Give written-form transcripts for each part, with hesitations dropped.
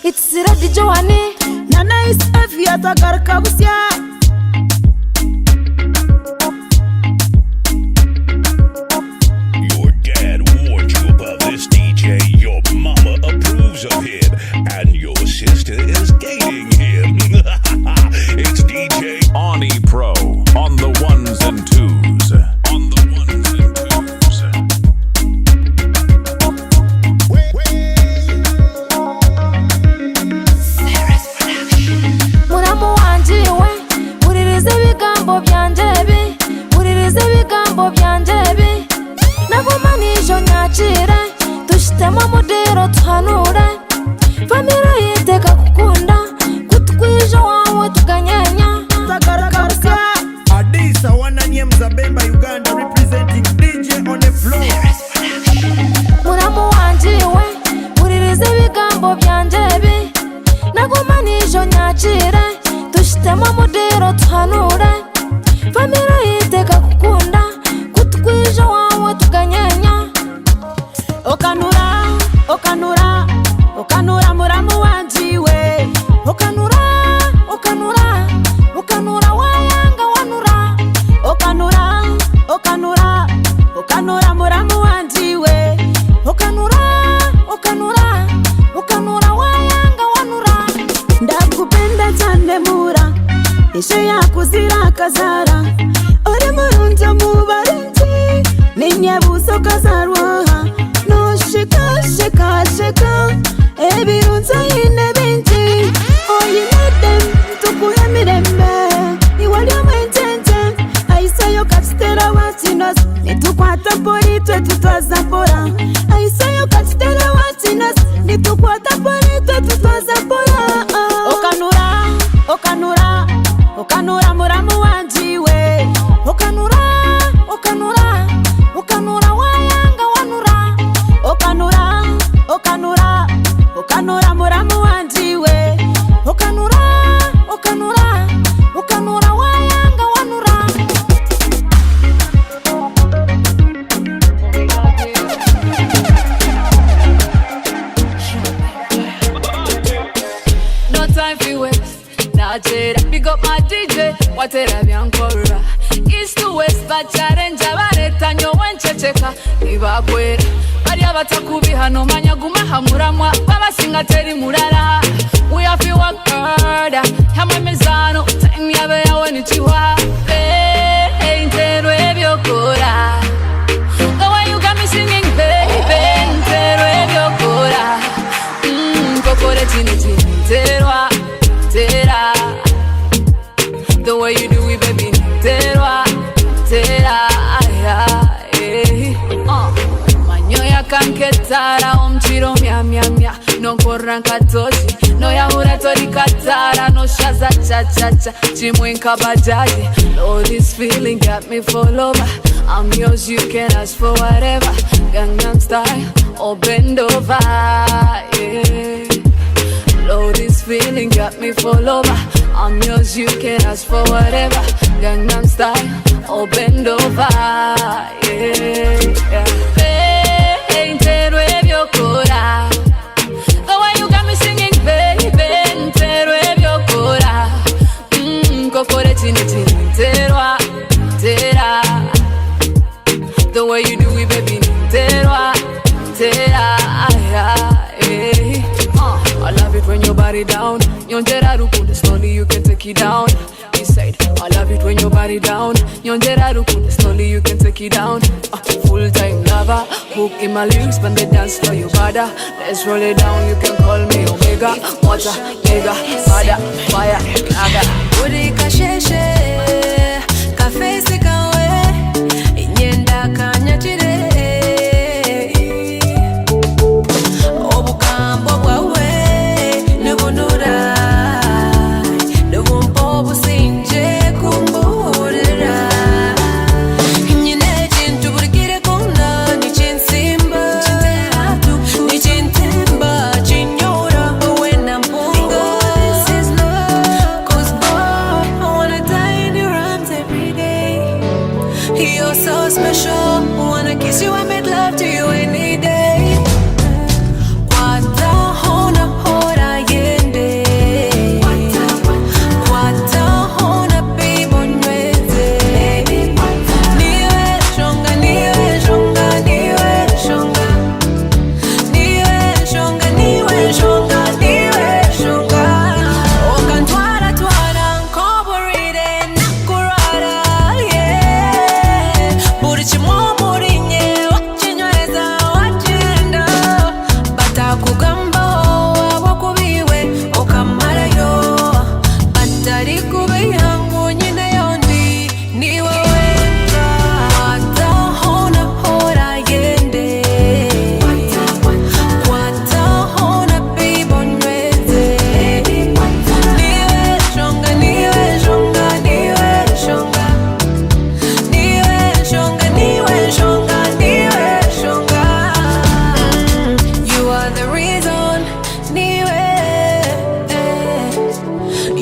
It's ready Joanne. Nana is Eviata Garkabusia. Your dad warned you about this DJ. Your mama approves of him. And your sister is dating him. It's DJ Onnypro on the ones and twos. On the ones and twos. Muramu wanjiwe, uririze ibigambo byanjye, uririze ibigambo byanjye. Naguma nijo nyakire, dushitemo mudiro tuhanure. Famira yiteka kukunda, kutwijo wawe tukanyenya. Tagarakarusia. Adisa wananye Mzabemba Uganda representing DJ on the floor. Muramu wanjiwe, uririze ibigambo byanjye. Naguma nijo nyakire, dushitemo mudiro tuhanure. Famira yiteka kukunda, kutwijo wawe tukanyenya. Okanura, okanura, okanura muramu wanjiwe. Okanura, okanura, okanura wayanga wanura. Okanura, okanura, okanura muramu wanjiwe. Okanura, okanura, okanura wayanga wanura. Ndakupenda cyane mura, isho yakuzira kazara. Uri murunja mubarinzi, ninyabuso kazarwaha. No shika, shika, shika, ebirunza yine binti. Oyine dem, tukuye mirembe. Iwalya mwenjenje, aisayo katitera watinos. Nitukwata pori twe tutwaza pora. Aisayo katitera watinos. Nitukwata pori twe tutwaza pora. Okanura, okanura, okanura muramu wanjiwe. Okanura, okanura, okanura wayanga wanura. Okanura, okanura, okanura muramu wanjiwe. Okanura, okanura, okanura wayanga wanura. No time for waste. Now Jada, pick up my DJ. What a Runyankore. East to west, but challenge abareta nyo wenchecheka. Iba kwera. Bari abatakubi hano manyaguma hamuramwa. Baba singateri murara. We have to work harder. Hamwe mezano. Time yabe yawe ni chiwa. Hey, ntero ebyokora. The way you got me singing, baby. Ntero ebyokora. Kokore chini chini. Terwa, tera. The way you do it, baby. Terwa, tera. Manyoya kanketara, omchiro mia mia mia. No korran katoshi, no yahura tori katara, no shaza cha cha cha. Chimwenka bajaji, oh this feeling got me full over. I'm yours, you can ask for whatever. Gangnam style, or bend over, yeah. Oh, this feeling got me full over. I'm yours, you can ask for whatever. Gangnam style, or bend over, yeah. Hey, ntero ebyokora. The way you got me singing, baby. Ntero ebyokora. Kokore chini chini. Terwa, tera. The way you do it, baby. Terwa, tera, I love it when your body down. Nyonjera rukunde, slowly you can take it down. He said, I love it when your body down. Nyonjera rukunde, slowly you can take it down. Full-time lover, hook in my lyrics, when they dance for you, bada. Let's roll it down, you can call me Omega. Water, mega, bada, fire, naga. Uri kasheshe, kafesi kawe, inyenda kanyachire. Obukambo bwawe, nubunura, nubumpo businje kumburira. Nyine chintu burigire kuna, ni chinsimba, ni chintemba, chinyora, uwe na mpunga. This is love, 'cause boy, I wanna die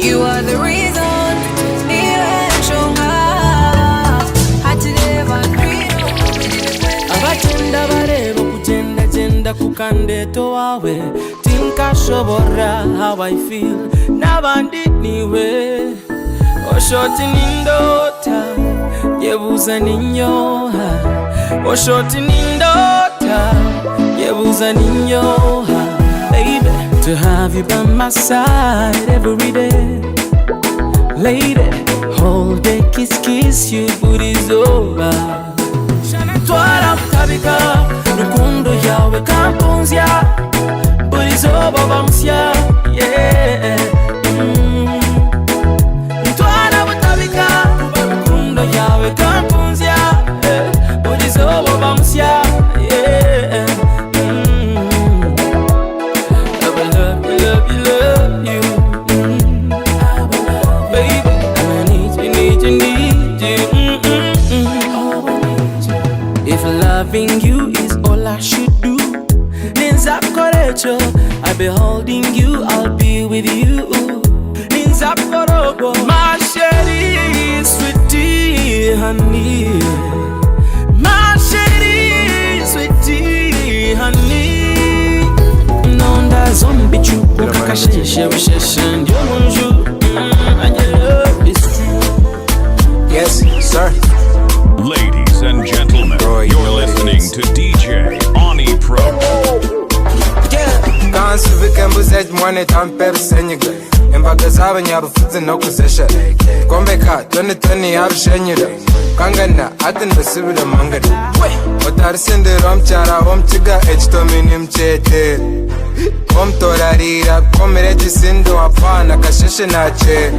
You are the reason. Abatunda bareba kugenda genda kukandeto wawe tinkashobora how I feel nabandi niwe oshoti nindota yebuza ninyoha oshoti nindota yebuza ninyoha baby to have you by my side every day lady whole day kiss you booty's over Twara mutabika Rukundo yawe kampunzya Burizo babamsya Yeah Twara mutabika Rukundo yawe kampunzya Burizo babamsya Yeah Love you Baby, I need you If loving you is all I should do, Ninza Korecho, I'll be holding you, I'll be with you. Ninza Korogo, my sherry, sweetie, honey. My sherry, sweetie, honey. Nonda zombie chupu, kakasheshe, wisheshe, ndio munju. And your love is true. Yes, sir. Ladies and gentlemen, you're listening to DJ Onnypro. Kansi vikembuze mwane tamper senyiga Imbaga z'abanyarufite no kuzesha Kombeka toni yarushenyira Kangana ati ndasubira mangana Otarisindira omchara omchiga echitomi nimchete Omtorarira komere jisindo apana kasheshe nache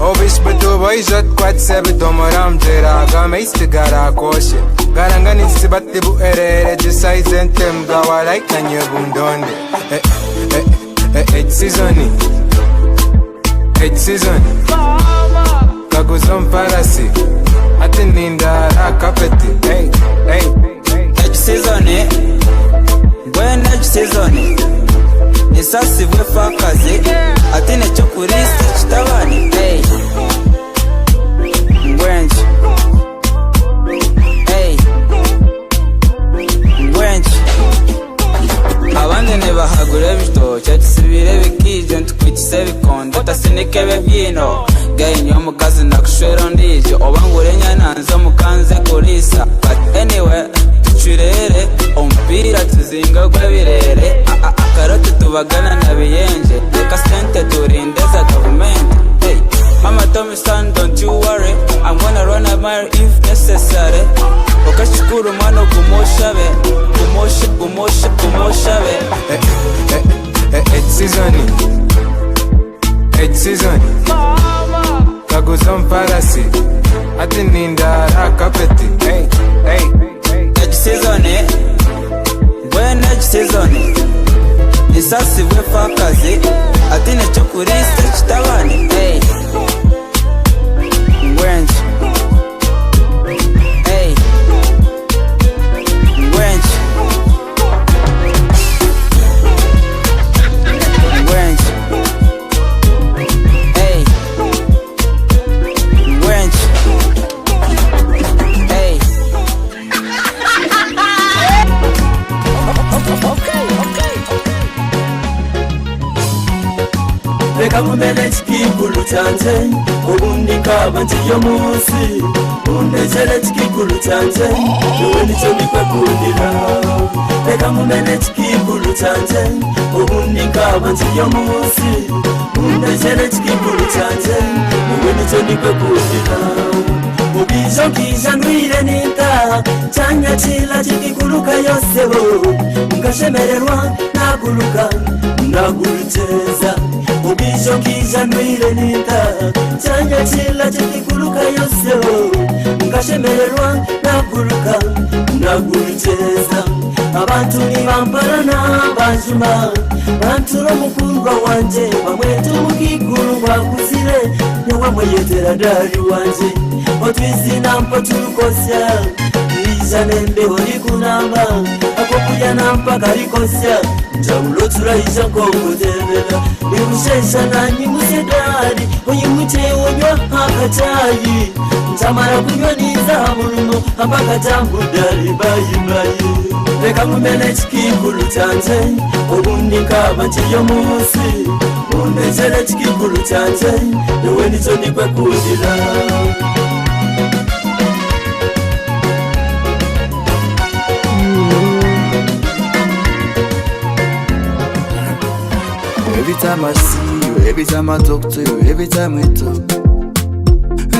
Obish betu boyjot kwat sebi domoram jera Game istigara koshe Garangani sibati bu erere jisaizentem gawa like nanye bundonde seasoni Kaguzom parasi Ati nindara kapeti seasoni When seasoni Nisasi vwe fakazi Ati necho kurisi chitabani Ngwenji Ngwenji Abandi ntibahagure bitoke tusibire bikije ntukwikise bikondo tasinike bebyino Gainyo mukazi nakushwera ndije Obangure nyananza mukanze kulisa But anyway tuchirere Ompira tuzinga gwe birere Akarote tubagana na biyenje Leka sente turindeza government Mama told me son don't you worry I'm gonna run a mile if necessary Okashukuru mano kumoshabe Kumoshabe seasoni Kaguzom parasi Ati nindara kapeti seasoni When seasoni Nisasi vwe fakazi Ati necho kurisi chitabani Ngwenji Ngwenji Ngwenji Ngwenji Reka kumene chikikulu chanje Ubundi nkaba ntiyo munsi Unejere chikikulu chanje Niwe nicho nikwekundira Reka kumene chikikulu chanje Ubundi nkaba ntiyo munsi Unejere chikikulu chanje Niwe nicho nikwekundira Ubijo kija nwire nita Chanya chila chikikuluka yosebo Nkashemererwa naguluka Nagurucheza Ubijo kija nwire nita Chanya chila chikikuluka yosebo Nkashemererwa naguluka Nagurucheza Abantu nibamparana banjuma Banturo mukundwa wanje Bamwetu mukikulu wakuzire Nyewa mweyetera dari wanje Otwizina mpa tulukosya Ija nembeho likunamba Akokuya nampa karikosya Njaulo tula ija kongo tebela Nimushesha nanyi musedari akachayi ntamara kunyoniza murumo ambaka jambu dari bayi reka nkumene chikigulu chanje ubundi nkaba ntiyo munsi unezere chikigulu chanje niwe nizo nikwekundira Every time I see you, every time I talk to you, every time we talk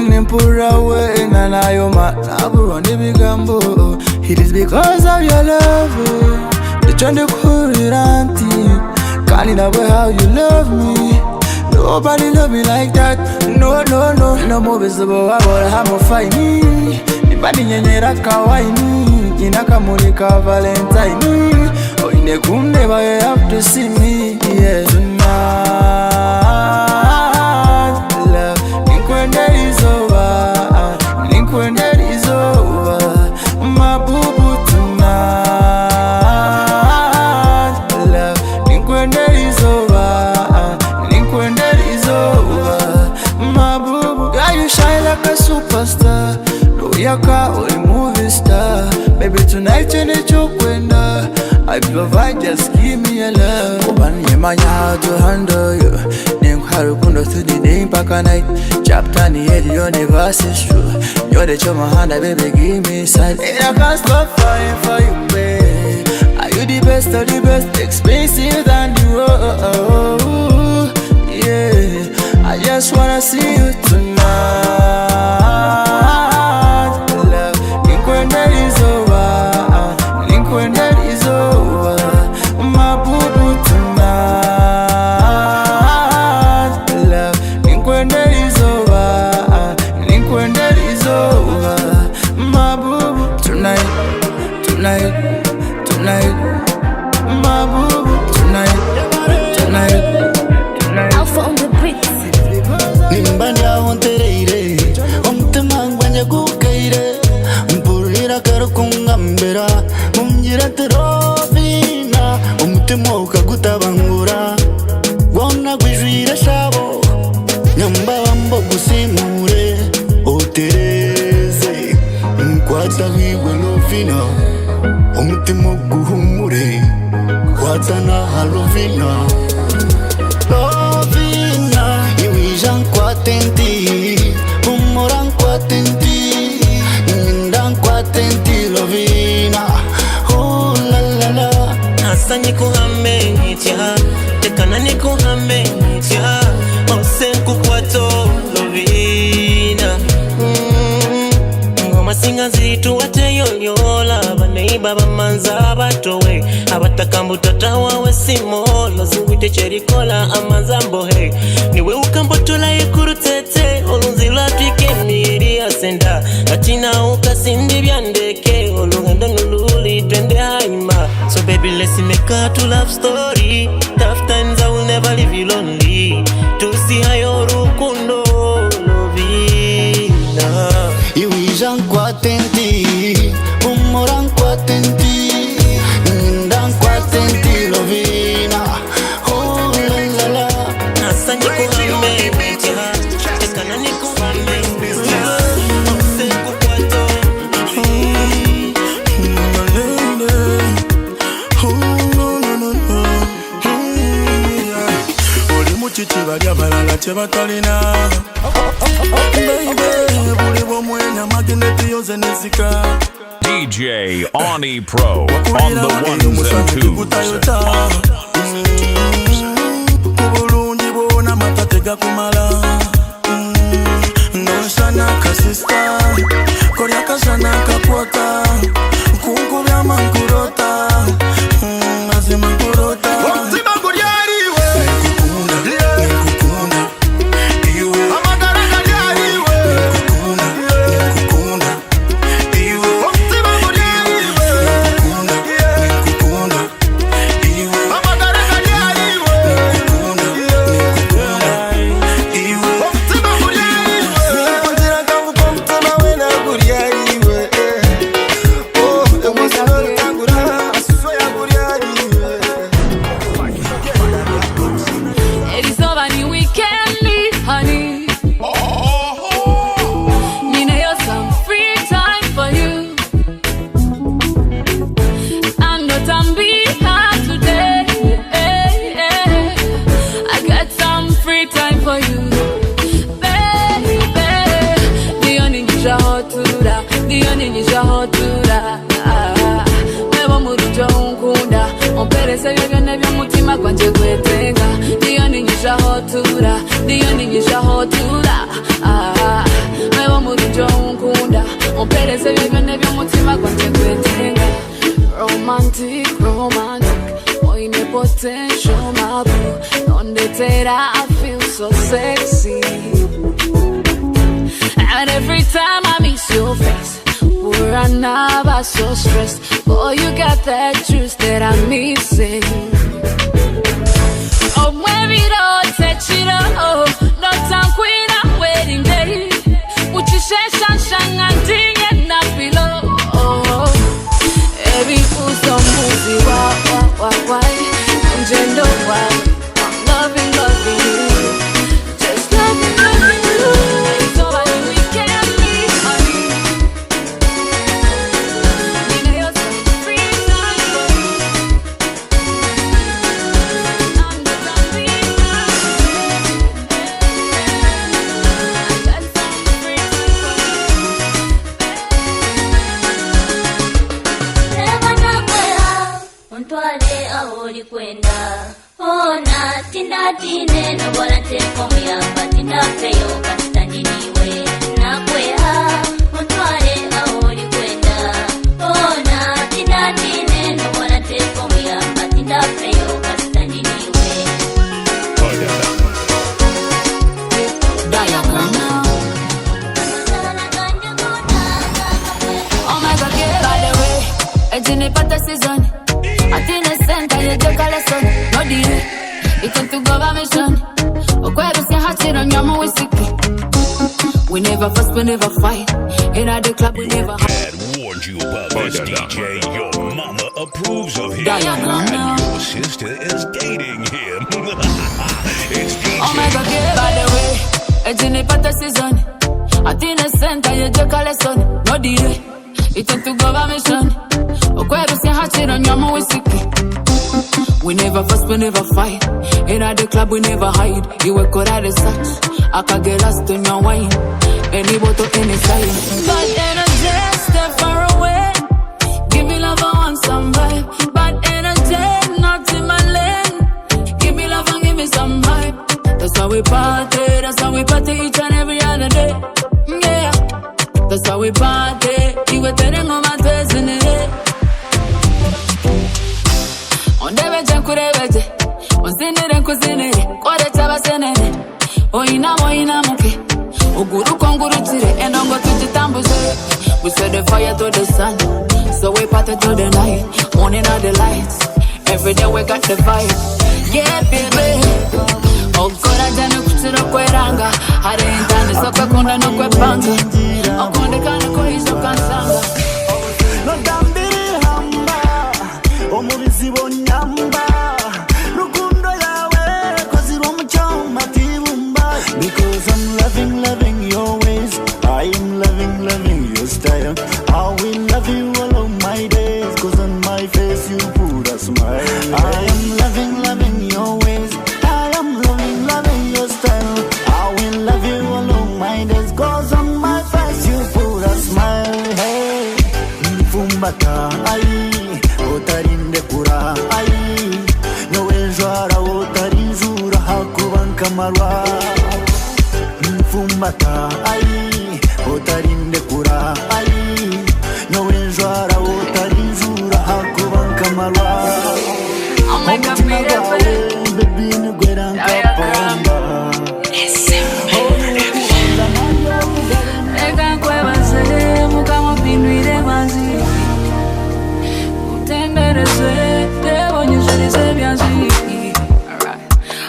Nimpura away and I am never on the big gamble. It is because of your love. The trying to put it on can't it away how you love me. Nobody love me like that. No more visible. I will have a fight me. Nibadi nyenyera kawaii inakamulika Valentine. Oh, in the room never have to see me. Yeah, tonight, love. When that is over, link when that is over, my boo-boo tonight, love. Link when that is over, link when that is over, my boo-boo. Girl, you shine like a superstar, no yaka or a movie star. Baby, tonight you need your window. I provide, just give me a love. Open your mind, how to handle you. Name Harukundo to the name back at night. Chapter the head, your universe is true. You're the chum hand, baby, give me sight. And I can't stop fighting for you, babe. Are you the best of the best? Expensive than the world. Yeah, I just wanna see you tonight. Love, think when that is over. Think when that is over. My boo-boo tonight. Love, think when that is over. Think when that is over. My boo-boo tonight. My boo-boo tonight. Out from the bricks. Nimbanya ontereire, omtemangwanya kukeire, mpurira karukungambera, mumjira terofina, omtemoka gutabangura, wona gwijwira shabo, nyamba wambo gusimure, otereze, nkwata hiwe lovina, omtemo guhumure, kwata na halovina. Lovina, iwijan kwa tenti, umoran kwa tenti, nindan kwa tenti, lovina, oh la la la. Asa nikuhame nitya, tekana nikuhame nitya, ose nkukwato lovina. Ngoma singa zitu wateyolyola, baneiba bamanza batowe, abatakambu tatawawe simolo, ziwite cherikola amanzambo hey. Niwe ukambotola yekurutete, olunzilwa twike miri asenda, atina ukasindi byandeke, olugendo nululi twende haima. So baby, let's make a true love story. Tough times I will never leave you lonely. To see how your rukundo lovina. Iwijan kwa tenti, umoran kwa tenti, nindan kwa tenti, lovina, oh la la la. Asa nikuhame nitya, tekana nikuhame nitya, ose nkukwato lovina. Oli muchichiba lyabalala chebatalina. Baby, buli bomwenya magneti yose nezika. DJ Onnypro on the ones and twos. Kubulungi bona matatega kumala. Noshana kasista, korea kasana kapota. Kunkubya mankurota, azima kurota. Wazima kuriari we. Nekukunda, iwe. Amagaranga liari we. Nekukunda, iwe. Wazima kuriari we. Nekukunda, iwe. Amagaranga for you. Baby, Dio ninja hotura, Dio ninja hotura. Mebo murujo unkunda, omperese byo nebyo mutima kwanje kwetenga. Dio ninja hotura, Dio ninja hotura. Mebo murujo unkunda, omperese byo nebyo mutima kwanje kwetenga. Romantic, romantic, boy ne potential, my boo. On the terra, I feel so sexy. And every time I miss your face, we're never so stressed. Boy, you got that juice that I'm missing. Oh, when we don't touch it all, no time queen, I'm waiting day. Would you say sunshine and ding it not below? Every fool's some movie, why? I'm gender, why? I'm loving you. Just loving you. It's all about you, we can't be honey. We know you're so free time for you. I'm just loving you. That's some free time for you. Never know Untwale aholi kwenda Ona tinda tine no bora teko miyamba tinda peyo kasitandiniwe Nakwea Untwale aholi kwenda Ona tinda tine no bora teko miyamba tinda peyo kasitandiniwe Oh my God, yeah. By the way, ejini pata season. Atine senta yejeka lesson. No delay, iko to government. Okwebu si hachiro nyama wisiki. We never fuss, we never fight. In the club, we never Had warned you about this DJ. Your mama approves of him, and your sister is dating him. It's DJ. Oh my God, yeah. By the way, ejini pata season. Atine senta yejeka lesson. No delay, iko to government. Okwebu si hachiro nyama wisiki. We never fuss, we never fight. In the club, we never hide. You were caught at the sex. I can get lost in your wine. Any bottle, any side. But energy, step far away. Give me love, I want some vibe. But energy, not in my lane. Give me love and give me some vibe. That's how we party. That's how we party each and every other day. Yeah. That's how we party. You were telling on my face in it. On debeje kurebeje, on sinire kusinire, kore chaba senene. Oina muke, uguru konguru chire, enongo tujitambuze. We set the fire to the sun, so we party to the night. Morning are the lights, every day we got the vibe. Yeah, baby. Okora jane kuchiro kweranga, hare intani soka kunda no kwepanga. Okonde kana koizo kansanga. Omubizi bonyamba Rukundo yawe Koziro muchoma tibumba Because I'm loving your ways I am loving your style I will love you all of my days Cause on my face you put a smile I am loving your ways I am loving your style I will love you all of my days Cause on my face you put a smile Hey, Mfumbata, aye Otarinde kura ai Nowe jwara otarinjura hakubanka marwa Mfumbata ai Otarinde kura ai Nowe jwara otarinjura hakubanka marwa Omutima gwawe baby nugwera nkapamba Ega nkwebaze mukama pinwire mazi Alright.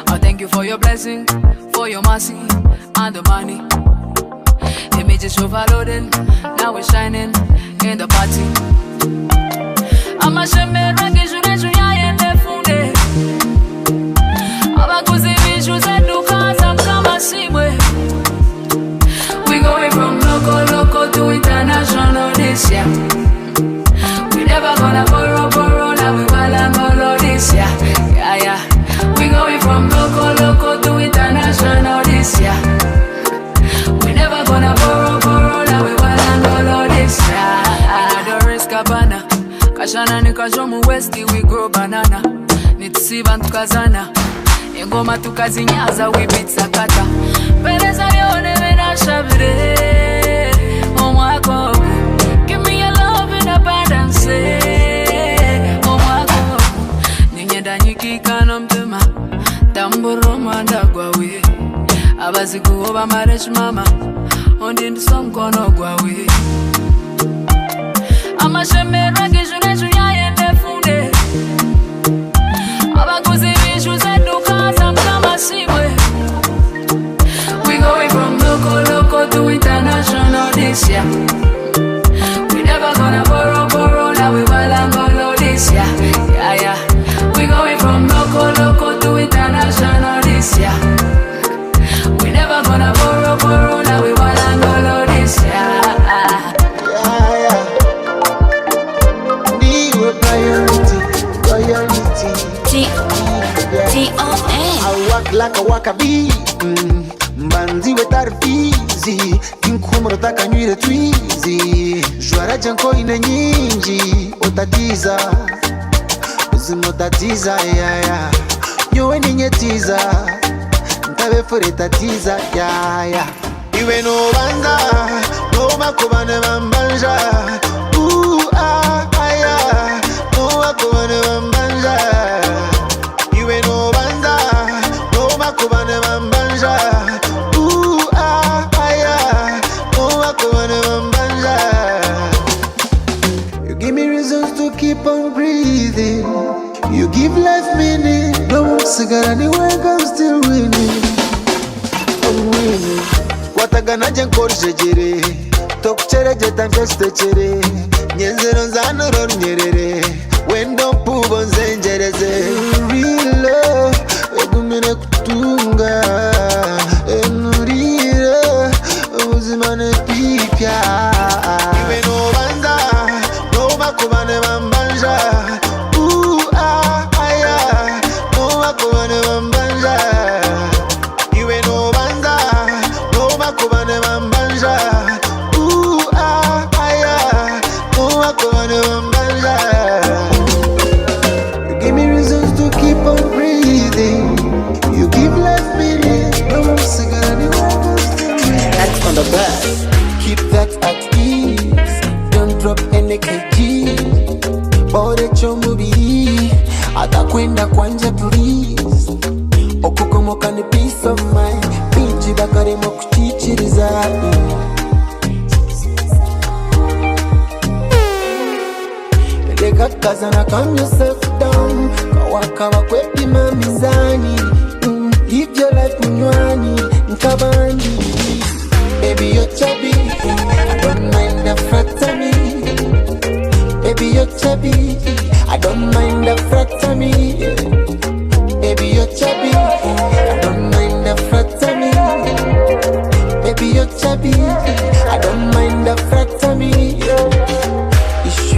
I thank you for your blessing, for your mercy, and the money. Images overloaded, now we're shining in the party. I'm a shame, rangi june juya yende funde. Abakuzi vishu zetu kaza kama simwe. We going from local to international this year. We never gonna borrow, now we ballin' this year. Yeah. We going from local to international twajo mu west we grow banana nitusiba tukazana engoma tukazinyaza we beat sakata pereza yone menashabire omwako give me your love in abundance omwako ninyenda nyikika nomtema tamburo mwanda gwawe abazikuoba maresh mama ondi ndisomkono gwawe amashemero ngijune juyaye nefunde abaguzi bishu zeduka samkama siwe we going from local to international this year we never gonna borrow now we walangolo this year yeah we going from local to international this year we never gonna borrow now we walangolo this year I walk like a wakabi Mbanzi we tarfizi Kinkumro taka nyuire twizi Jwara janko ina nyingi Otatiza Uzimo tatiza Nyowe ninyetiza Ntabe fure tatiza Iwe no banda No makubane mambanja No makubane mambanja Iwe no banda No makubane mambanja No makubane mambanja You give me reasons to keep on breathing You give life meaning No cigar anywhere I'm still winning I'm winning Watagana jankor jejere Tok chere jetan keste chere Nyenzero nzanuro nyerere Wendo pubo nzenjereze Real love Egumene kutunga Enurire Uzimane pipya Iwe no banda No makubane mambanja No makubane mambanja Iwe no banda No makubane mambanja No makubane mambanja You give me reasons to keep on breathing You give life meaning No cigar anywhere That's on the back Keep that at ease Don't drop any kg Bore chomubi Atakwenda kwanja please Okukomoka ni peace of mind Pinchi bakaremo kuchichiriza Kazana calm yourself down Kawaka wakwepima mizani Live your life munywani Nkabandi Baby you're chubby I don't mind the frat of me Baby you're chubby I don't mind the frat of me Baby you're chubby I don't mind the frat of me Baby you're chubby I don't mind the frat of me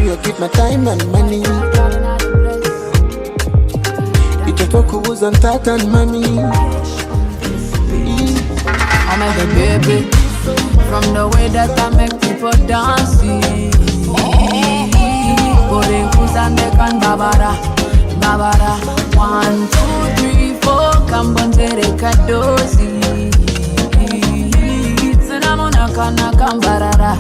You give my time and money Itotoku kuuza ntata and mommy I'm like a baby From the way that I make people dance Kore kuzande kan babara 1, 2, 3, 4 Kambonzere kadozi Tsunamona kana kambarara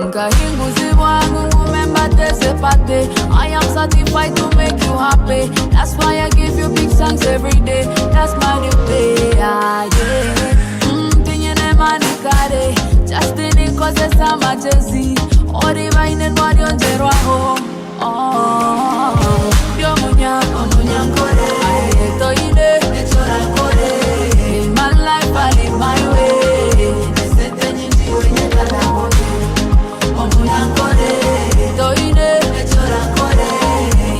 Nkahinguzi wangu ngumemba tesepate I am certified to make you happy That's why I give you big songs every day That's my new day, yeah Tinyene manikare Justin inkoze sama jezi Ori vainen wadio njerwa ho Dio munyankore Toine, Runyankore In my life I live my way Nesete nyinti wenye tanamote Onnypro255 Toine, Runyankore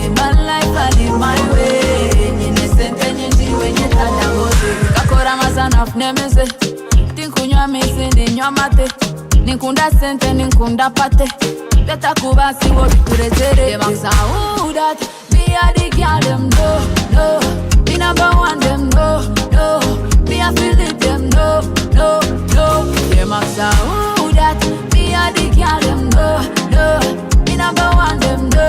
In my life I live my way Nesete nyinti wenye tanamote Kakora mazana fnemeze Tinkunywa mese ninywa mate Ninkunda sente ninkunda pate Beta kubasi wo bikurezere Yebangsa who that Me a the girl them no Me number one them no Me a feel it them no Yebangsa who that Me a the girl them no Me number one them no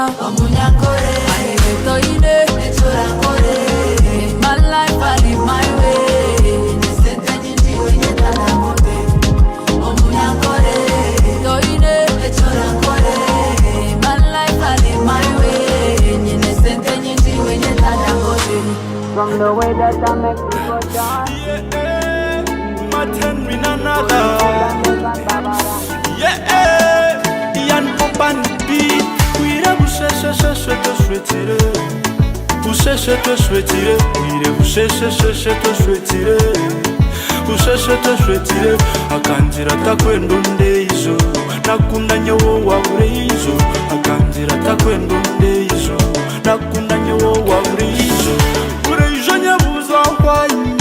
Onnypro255. My life, I live my way. From the way that I make people dance. Yeah, Martin win another. Yeah, Ian Popan beat. We are bouché, akandira takwendonde izo nakunda nyowo wabure izo akandira takwendonde izo nakunda nyowo wabure izo ure izo nyabuza kwanyi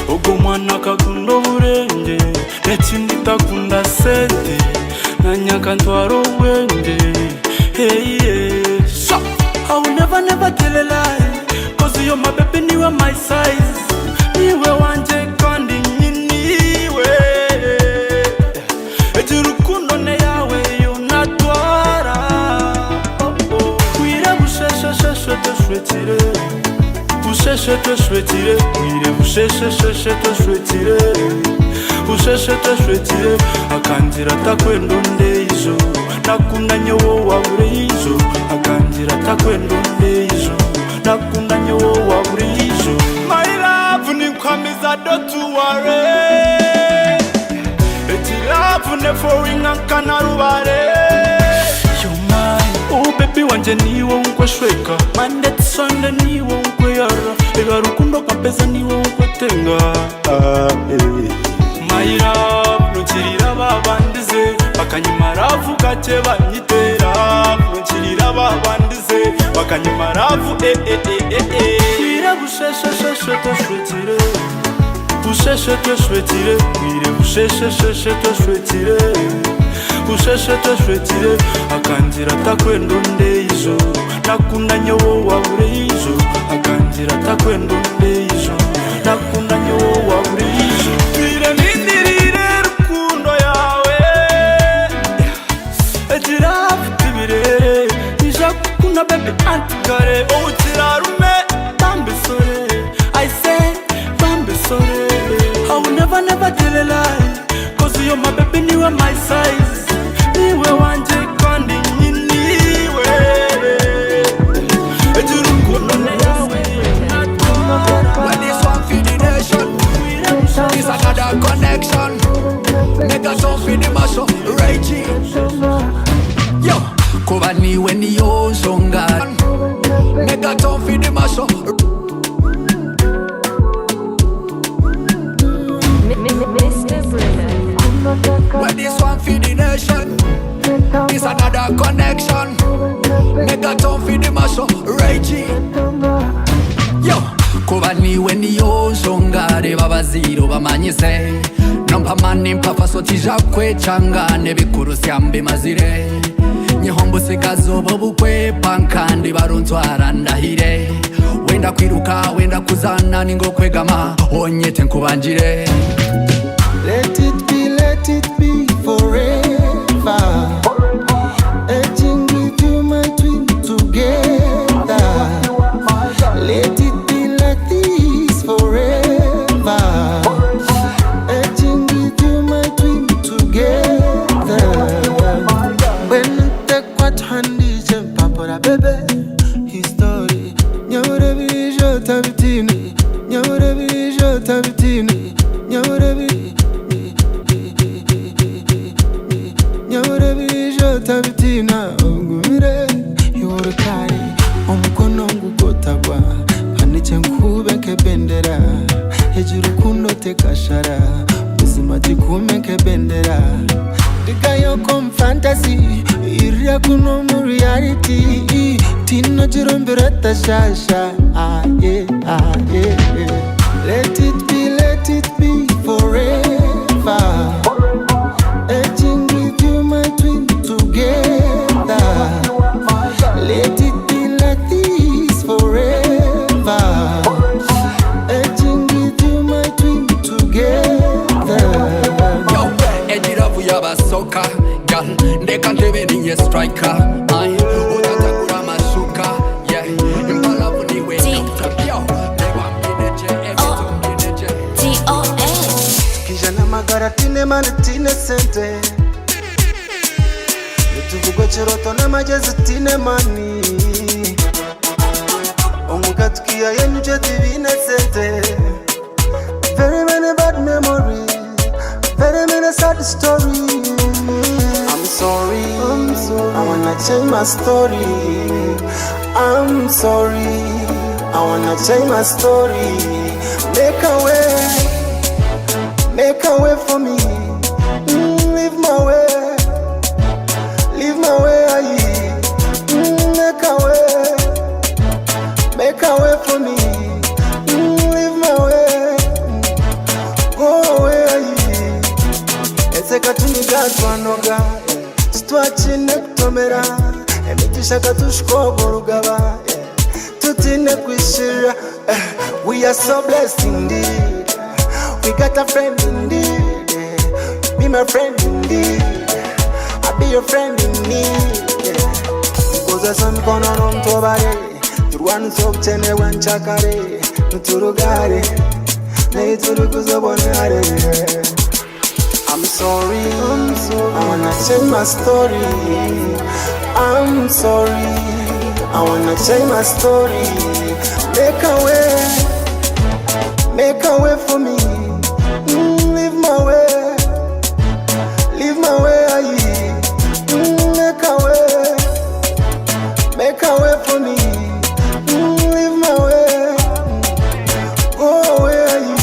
ogo mwana kakunda burenge etindi takunda sente nanyaka ntwaro wende hey yeah. So I will never tell a lie, cause you're my baby, you are my size. Niwe wanje kandi niwe ejirukundo ne yawe yonatwara kwire busheshe twetire busheshe twetire kwire busheshe twetire akandira takwendonde izo nakunda nyowo wabure izo akandira takwendonde izo nakunda nyowo wabure izo Nikwamiza dotu ware eti love ne foreign ankana rubare you're mine oh baby wanje niwo unkweshweka Monday to Sunday niwo unkweyara ega rukundo kapesa niwo unkwetenga my love nukirira babandize bakanyimaravu kake banyitera nukirira babandize bakanyimaravu kwire busheshe twetire busheshe twetire kwire busheshe twetire akandira takwendonde izo nakunda nyowo wabure izo akandira takwendonde izo nakunda nyowo wabure izo kwire nindirire rukundo yawe ejira futibire ija kuna baby antikare outirarume I say, Bambi sorry. I will never tell a lie, cause you're my baby, you are my size. Niwe wanje kandi niwe ejirukundo ne yawe. When this one feed the nation, it's another connection. Make a song feed the muscle, raging. Yo, kuba niwe niyo songa. Make a song feed the muscle. When this one feed the nation, it's another connection. Make a tone feed the muscle, raging. Yo, kuba niwe niyo shongare babaziro bamanyise nompa mani mpapa sotija kwechangane bikuru syambe mazire nyihombo sikazobo bukwe pankandi baruntwara ndahire wenda kwiruka wenda kuzana ningo kwegama onyete nkubanjire. Let it be forever. Edging with you, my twin together. Let it be like this forever. Edging with you, my twin together. When you take what hand is and papa baby, history. Nyore bijo tabitini, nyore bijo tabitini, nyore bijo. Tabitina ungumire yorkai omukono ngukotagwa haniche nkubeke bendera ejirukundo tekashara buzima jikumeke bendera digayo kom fantasy iria kuno mu reality tino jirombirata shasha let it be forever. Edging with you, my twin together. Let it be like this forever. Edging with you, my twin together. Yo, edit up for your soca, girl. They can't live in your strike. striker. Aye, utatagura masuka. Yeah, impalavu niwe doctor. Yo, never mbineje, everything mbineje. Kijana magara tine mani tine sente. Tuvugo cheroto na majezi tine mani. Omukatukia yenuje divine sente. Very many bad memories, very many sad stories. I'm sorry, I wanna change my story. I'm sorry, I wanna change my story. Make a way for me. Leave my way, aye. Make a way for me. Leave my way, go away, aye. Eteka tunigatwa noga, stwachine kutomera. Emigisha katushkobo rugaba, tutine kwishira. We are so blessed indeed. We got a friend indeed. Be my friend indeed. I'll be your friend in need. Because the sun gonna run to body. Turwan sok chene wan chakare. Nuturugare. Neituruguzo bonare. I'm sorry, I wanna change my story. I'm sorry, I wanna change my story. Make a way for me. Leave my way, aye. Make a way for me. Leave my way, go away, aye.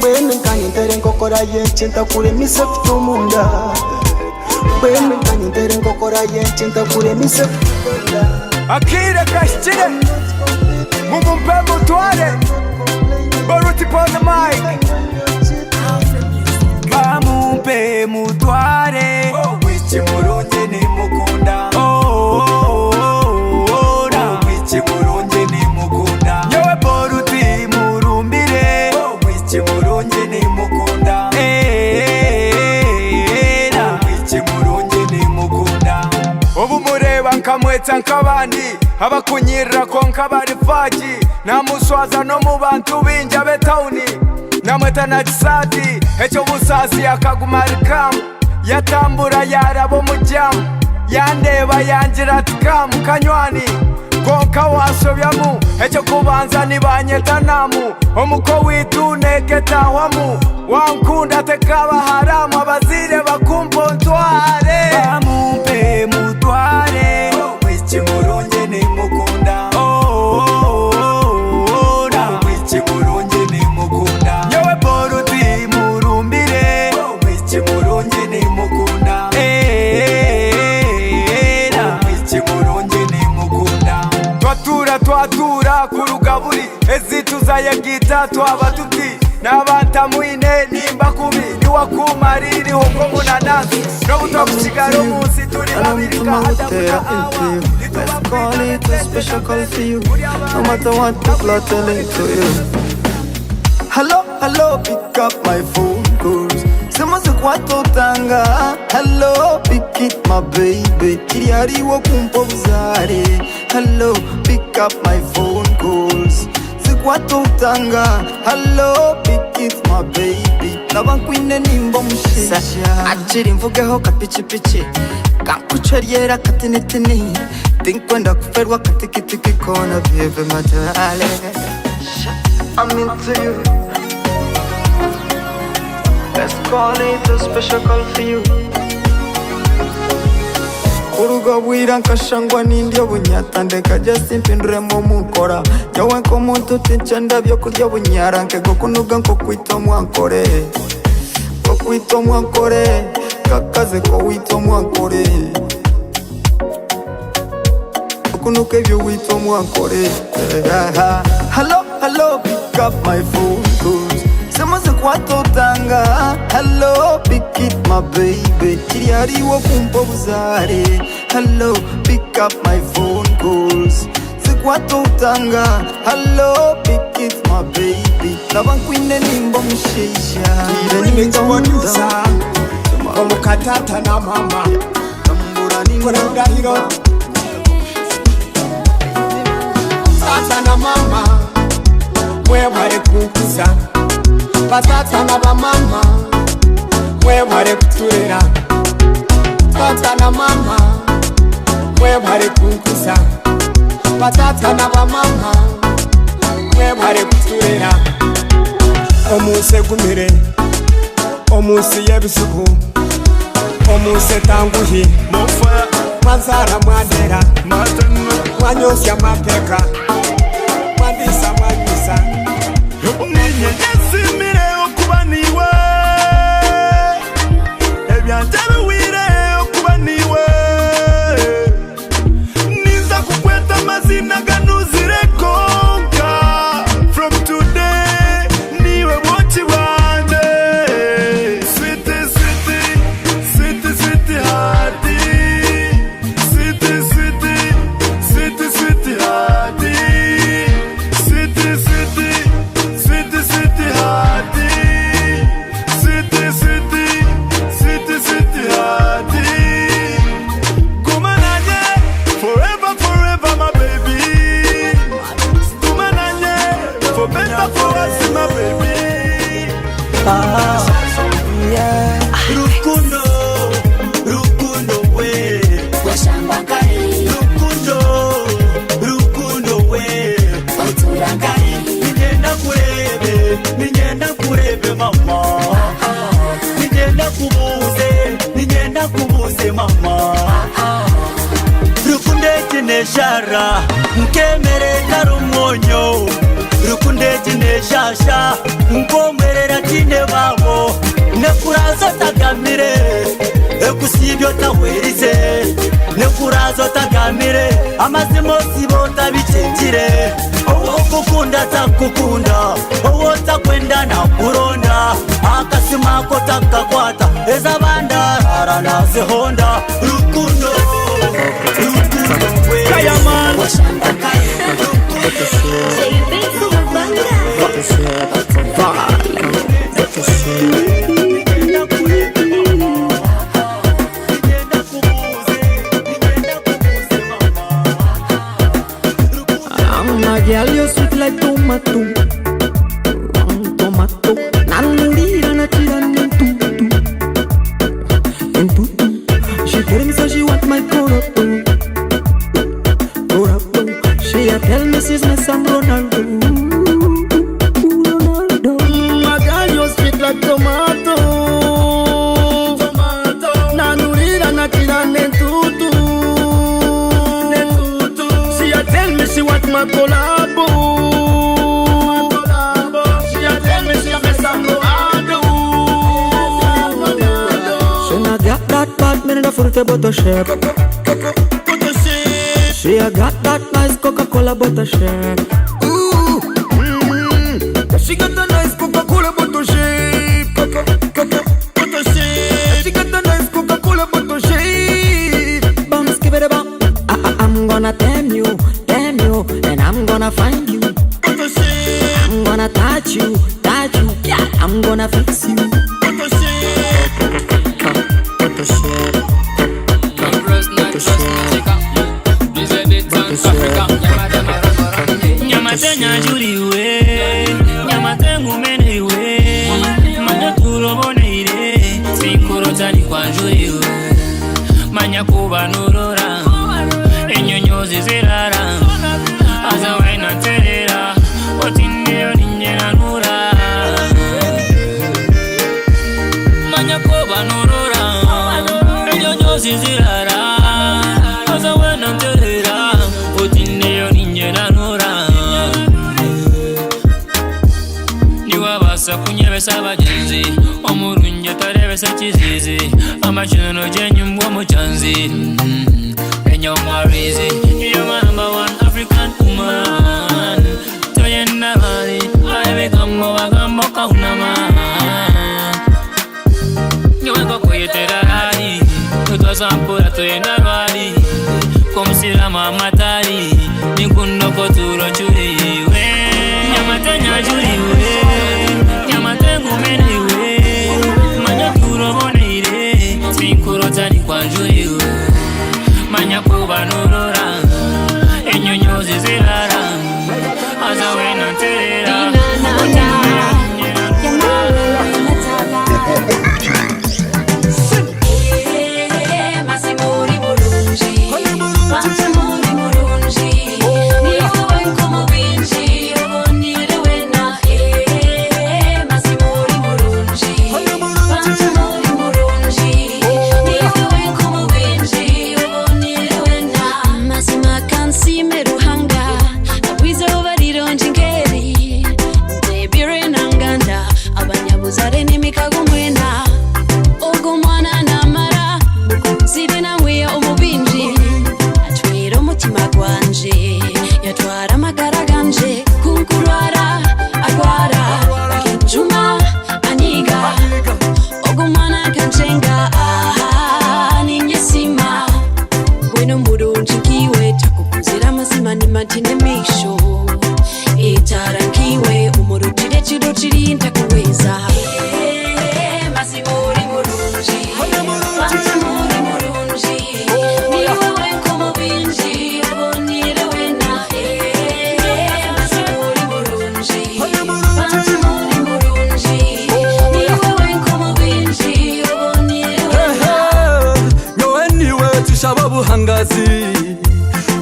When can you tell Kokora Yenchenta Kure Misa Tumunda? When can you tell Kokora Yenchenta Kure Misa Tumunda? Akira Kashchine Mumumpe Mutuare Baruti on the mic Mumpe Mutuare Wichi Murunje ni Mukunda Wichi Murunje ni Mukunda Yewe Baruti Murumbire Wichi Murunje ni Mukunda Wichi Murunje ni Mukunda Obu mureba nkamweta nk'abandi abakunyirira konka bari faji namuswaza no mu bantu binja betawuni namweta na kisati echo busasi akaguma rikamu yatambura yarabo mujamu yandeba yangira tikamu kanywani konka wasobyamu echo kubanza nibanyeta namu omuko wituneketawamu wankunda tekaba haramu abazire bakumpontware bamumpe mutware wichi murunje ni mukunda wichi murunje ni mukunda yewe boruti murumbire wichi murunje ni mukunda wichi murunje ni mukunda twatura kurugaburi ezituza yagita twabatuti n'abantamuine nimba kubi niwakumariri hoko munanasi nobutokusigaro munsi turi babirika Let's call it a special call for you. No matter what people are telling to you. Hello, pick up my phone calls. Semaze kwatotanga. Hello, pick it my baby. Kiri hariwo kumpa buzare. Hello, pick up my phone calls. Kwatotanga. Hello, pick it my baby. Nabankwine nimba mushisha. Achiri mvugeho kapichipichi. Kankucheriera katinitini. Tinkwenda kuferwa katikitiki kona baby my darling. I'm into you. Let's call it a special call for you. Urugabwira nkashangwa n'indyo bunyatandeka just impinduremo mukora yawe ko muntu tinchanda byo kurya bunyara nkego kunuga nko kwita mwankore kakaze ko wita mwankore kunuke byo wita mwankore hello pick up my phone calls semaze kwatotanga. Hello pick it my baby kiri hariwo kumpa buzare. Hello pick up my phone calls kwatotanga. Hello pick it my baby nabankwine nimba mushisha nimechowadusa omukatata na mama kuranga hiro tata na mama mwebare kunkuza batata na bamama mwebare kuturera tata na mama mwebare kunkuza batata na bamama mwebare kuturera omuse gumire omusi yebisuku omuse tanguhi mofa manzara mwadera mwanyosya mapeka mwandisa mwanyisa ninye nyasimire okuba niwe ebyanjabwire okuba niwe niza kukweta amazina ganuzire konka from today niwe bwoki bwanje sweet hearty sweet hearty Rukundo, rukundo we washambakari rukundo we uturangari nigenda kurebe mama nigenda kubuze mama rukunde neshara nkemere karumwonyo rukunde neshasha nkomerera tine babo nekurazo tagamire ekusibyo tawerize nekurazo tagamire amazimo sibota bicengire owo kukunda takukunda owo takwenda na kuronda akasima ko takakwata ezabandara na zihonda rukundo kayaman Girl, you're sweet like tomato, tomato. Nanurira na tirana in tutu. She tell me so she want my corapo. She a tell me she's my son Ronaldo. My girl, you're sweet like tomato, nanurira na tirana in tutu. She a tell me she want my collabo. She a tell me she a miss some Ronaldo. She not got that bad man in the fruit butter shake. She a got that nice Coca-Cola butter shake. Ooh, she got a nice Coca-Cola butter shake. Butter shake. She got a nice Coca-Cola butter shake. Bum skibidi bum. I'm gonna damn you, and I'm gonna find you. Butter shake. I'm gonna touch you, yeah. I'm gonna fix you. Butter shake. Butter shake. Nyamatenya juriwe, nyamatengu meneiwe, manyakuro boneire, sikuro tani kwa juriwe, manyakuba nurora, enyonyozi zirara, aza waina terera, otineo ninjena nura, manyakuba nurora, enyonyozi zirara, aza waina terera, otineo ninjena nura. Kunyebesa abagenzi omurungi atarebesa kizizi amacino genyumbwa mucanzi enyomwarizi you're my number one African woman toyenda bali abekambo bagambo kaunama nyeweko kuyetera hali tutwazampura toyenda bali komusirama amatari nikundoko turochuriwe nyamatanya juriwe nyamatengu meneiwe manyakuro boneire sikuro tani kwa juriwe manya kuba nurura enyonyozi zirara aza wena nterera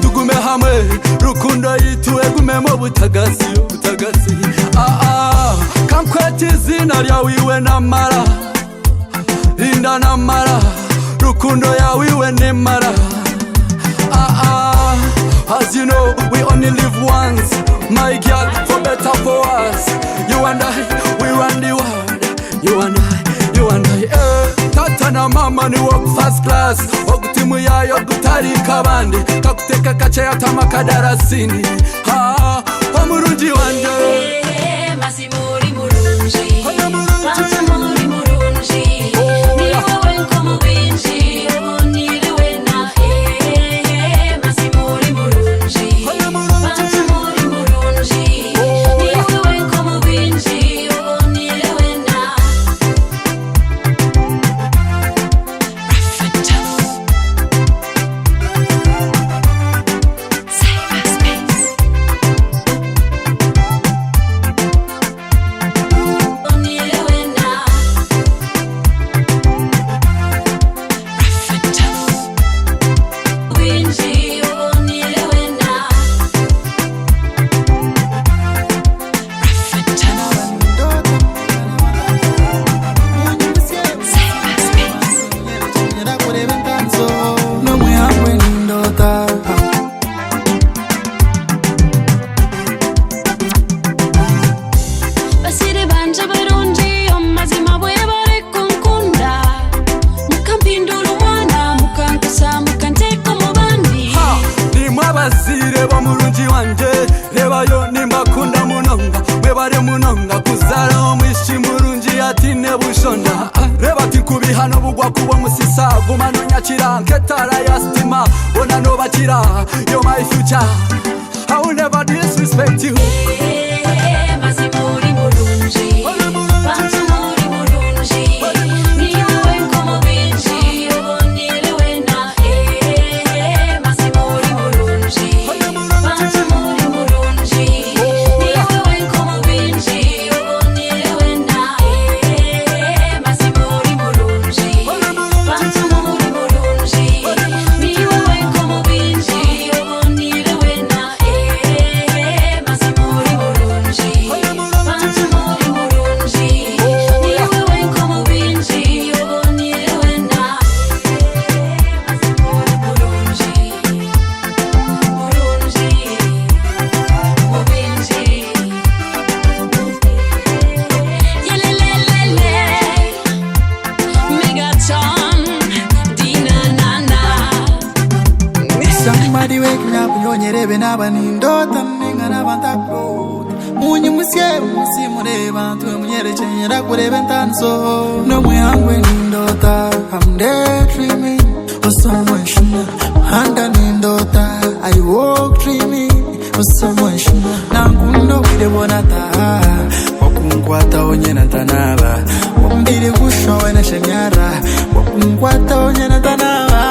tugume hamwe rukundo yitu egumemo butagasi kankweti izina ryawiwe namara linda namara rukundo yawiwe nemara as you know we only live once my girl for better for us you and I we run the world you and I tata na mama ni walk first class ogutimu yayo gutari kabandi kakuteka kache yatama kadarasini omurunji wanje masimuri murunji masimuri murunji ni wowe nkomo binji obonire wena masimuri murunji masimuri murunji ni wowe nkomo binji obonire wena munonga kuzara omwishi murungi atine bushonda reba tikubi hano bugwa kubo musisa gumano nyakira nketara ya stima bona no bakira you're my future I will never disrespect you masimuri murunji masimuri murunji ni wowe nkomo binji obonire wena masimuri murunji masimuri murunji ni wowe nkomo binji obonire wena masimuri murunji masimuri murunji ni wowe nkomo binji obonire wena masimuri murunji Somebody waking up yonyerebe n'abanindota ninga n'abantako munyi musye musimureba ntwe munyerekenyera kurebe ntanso no mwihangwe nindota I'm daydreaming of someone shina handa nindota I walk dreaming of someone shina nangundo bidebona ta wakunkwata onyena tanaba umbiri kushowe na shenyara wakunkwata onyena tanaba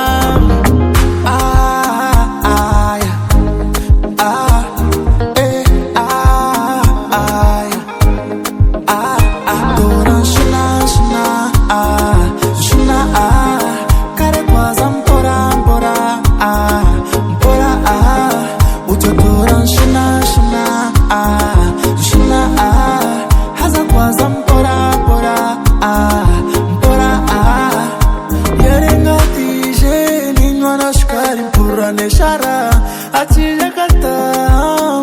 neshara achiyakata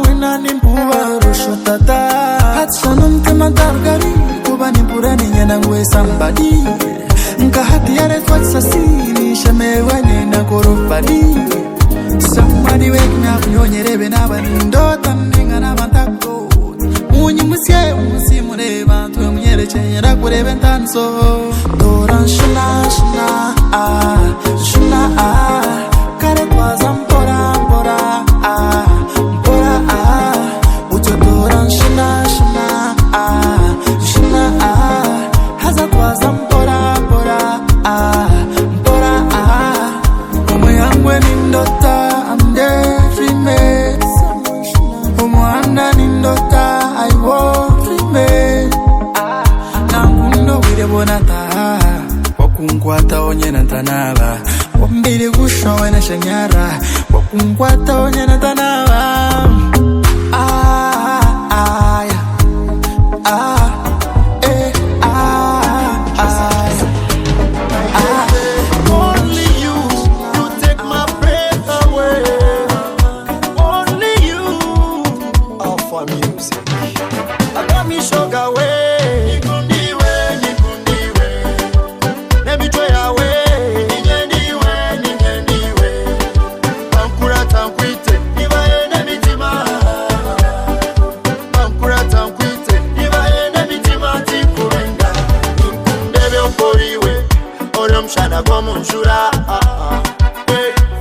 wena nimpuwa roshotata hatshanumtema dargari kuba nimpurani nyana ngwe somebody nkahati yare twatsasini shamewenye na korofadi somebody wake me up nyonyerebe n'abandota ninga n'abantako munyi musye musimureba twe munyerekenyera kurebe ntanso doran shina shina kare twaza mpora utodoran shina haza twaza mpora umuyangwe nindota amdefime umwana nindota I won't remain nangundo wirebonata wakunkwata onyena ntanaba wambili gushowe na shanyara wakunkwata onyena ntanaba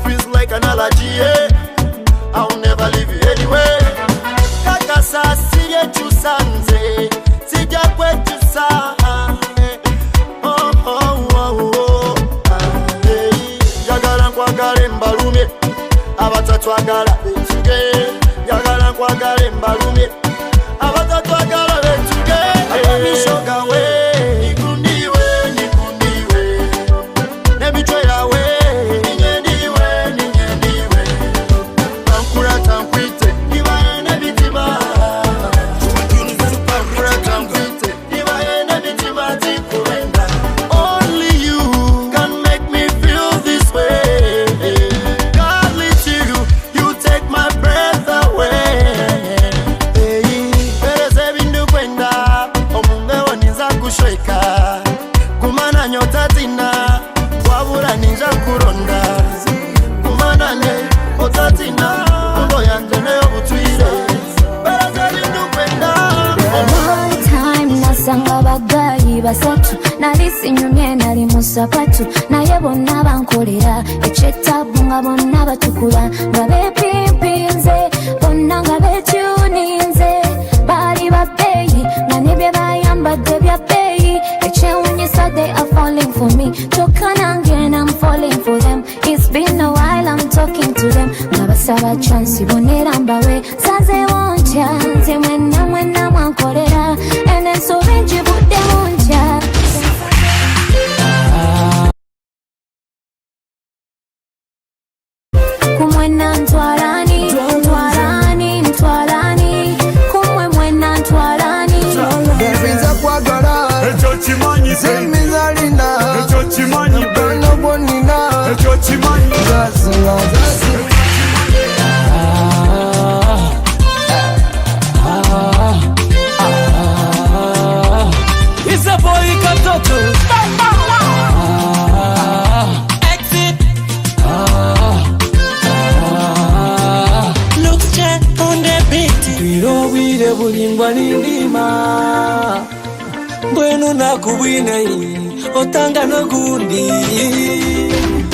Feels like an allergy, I'll never leave you anyway. Kakasa siye chusanze, sija kwetu sa. Yagala nkwagala mbalume, abatatwagala betuge. Yagala nkwagala mbalume, abatatwagala betuge. Abamishoga we. Basatu nalisi nyumye nali musapatu naye bonna bankolera ekyetabu nga bonna batukula nga bepimpinze bonna nga betuninze bali babbeeyi nga nebye bayambadde bya bbeeyi ekyewunyisa they are falling for me kyokka nange I'm falling for them. It's been a while I'm talking to them nga basaba chance bonera mbawe saze wontya nze mwena mwankolera ene nsobe njibudde wontya. Kumwena ntwalani kumwe mwena ntwalani Evinza kwagala ekyo kimanyi zemiza linda ekyo kimanyi bano bonina ekyo kimanyi zazila It's a boy katoto exit Looks check on the beat Wirobwire bulimbwa n'indima mbwenu nakubwine otanga n'ogundi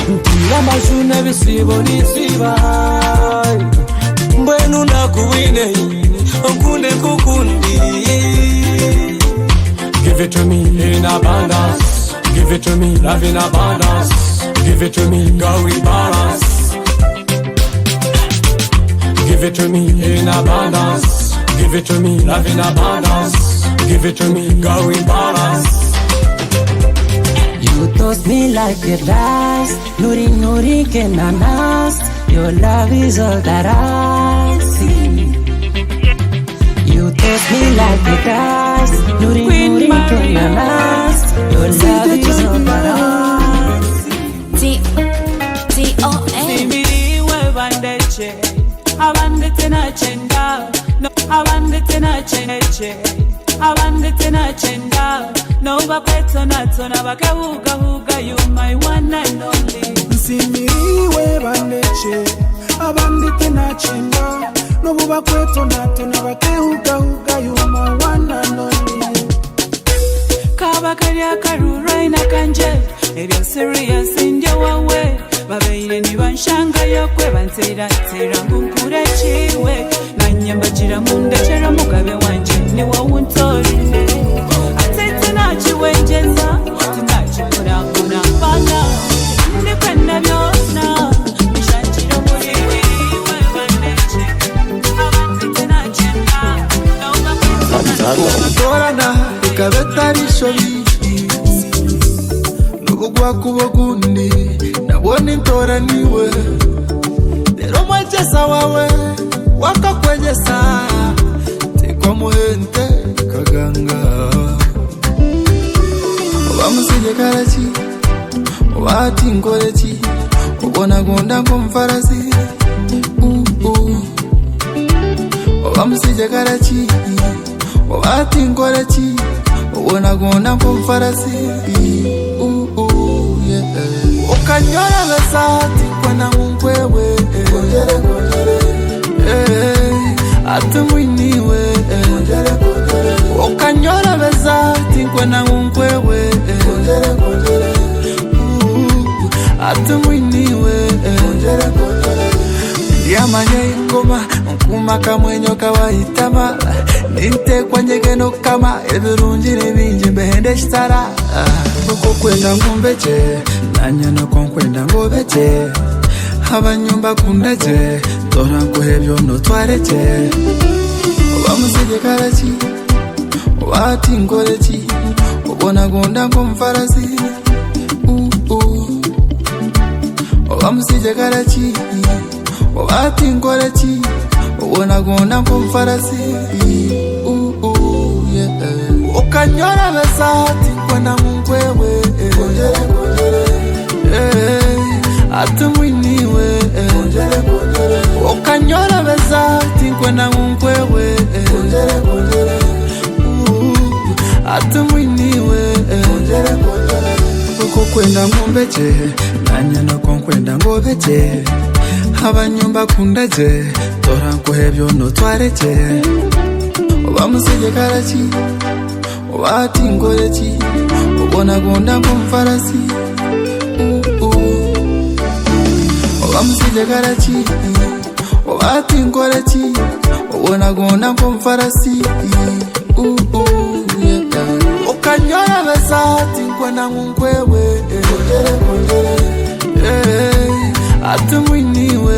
ntira amazuna bisibo n'isiba mbwenu nakubwine okunde kukundi. Give it to me in abundance, give it to me love in abundance, give it to me go in balance. Give it to me in abundance, give it to me love in abundance, give it to me go in balance. You toss me like a dice, nuri can last. Your love is all that I see. You toss me like a dice, nuri can last. Your love is all that I see. T-O-N abandi tena cheche abandi tena chenda no bakweto natona bakahuga huga you my one and only nsimiriwe baneche abandi tena chenda no bakweto natona bakahuga huga you my one and only Kabakaria karura ina kanje ebyo serious indio wawe babeire nibanshanga yokwe bantera tera ngunkure chiwe nanyambajira mundechera mugabe wanje ni wawuntorine atete nachiwenjeza tinachikora kuna bana ndikana byona bishanjira muri wiwe baneche abandi tinachenda Torana ikabetarisho bibi Nubugwa kubogundi nabona intora niwe Dero mwechesa wawe waka kwenye saa Tekwa muhente kaganga Oba musije karachi Oba ati nkorechi Obona gonda kumfarasi Oba musije karachi Wati nkorechi ubona gona kumfarasi ukanyora besati kwana munkwewe atumwiniwe ukanyora besati kwana munkwewe atumwiniwe Yamanye ikoma nkuma kamwenyo kawaitama Ninte kwa nyegeno kama ebirungi nebingi mbehende shitara Uko kwenda ngumbeche nanyana konkwenda ngobeche Abanyumba kundeche tora nkuhebyo notwareche Oba musije karachi Wati nkorechi Ubona gonda nkomfarasi Oba musije karachi Wati nkorechi Ubona gonda kumfarasi ukanyora besati kwana munkwewe atumwiniwe ukanyora besati kwana munkwewe atumwiniwe uko kwenda ngombeche nanyana konkwenda ngobeche abanyumba kundeje tora nkuhebyo notwareche oba musije karachi oba ati nkorechi ubona gonda kumfarasi oba musije karachi oba ati nkorechi ubona gonda kumfarasi ukanyora besati nkwana munkwewe atumwiniwe